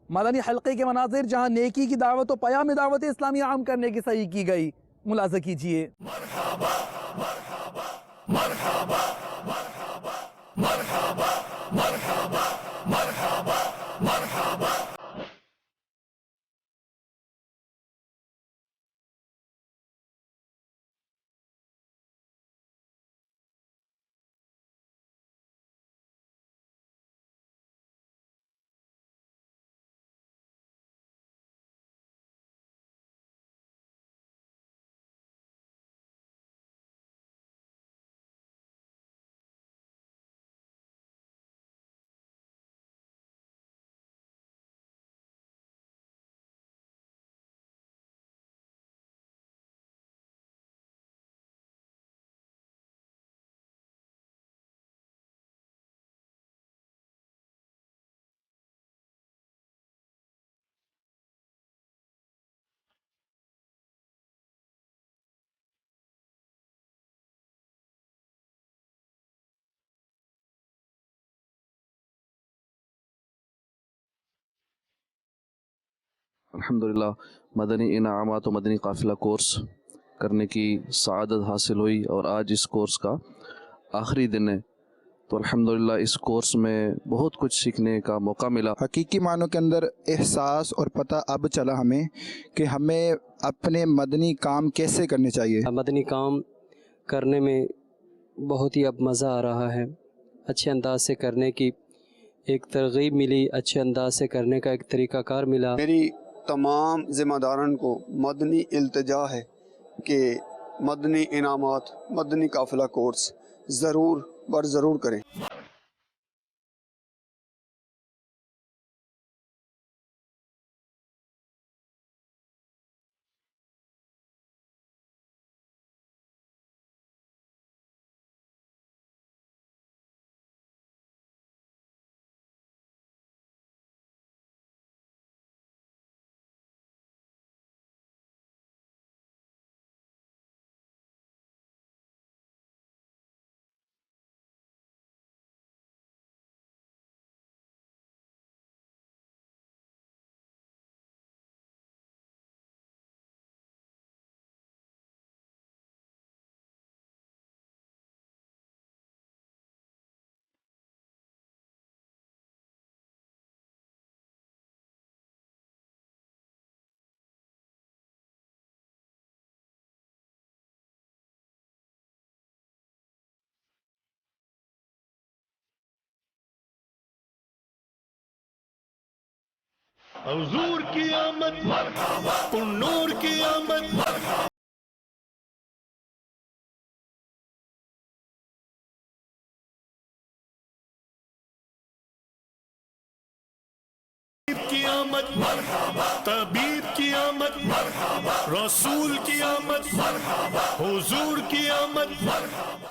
मदनी हल्के के मनाजिर जहाँ नेकी की दावत और पयाम दावत इस्लामी आम करने की सही की गई, मुलाज़ा कीजिए। अल्हम्दुलिल्लाह मदनी इनामात और मदनी काफ़िला कोर्स करने की सआदत हासिल हुई और आज इस कोर्स का आखिरी दिन है। तो अल्हम्दुलिल्लाह इस कोर्स में बहुत कुछ सीखने का मौका मिला। हकीकी मानों के अंदर एहसास और पता अब चला हमें कि हमें अपने मदनी काम कैसे करने चाहिए। मदनी काम करने में बहुत ही अब मज़ा आ रहा है। अच्छे अंदाज से करने की एक तरगीब मिली, अच्छे अंदाज से करने का एक तरीक़ाकार मिला। मेरी तमाम ज़िम्मेदारन को मदनी इल्तिजा है कि मदनी इनामात मदनी काफ़िला कोर्स ज़रूर बर ज़रूर करें। हुजूर की आमद, नूर की आमद, की आमद, तबीब की आमद, रसूल की आमद, हुजूर की आमद।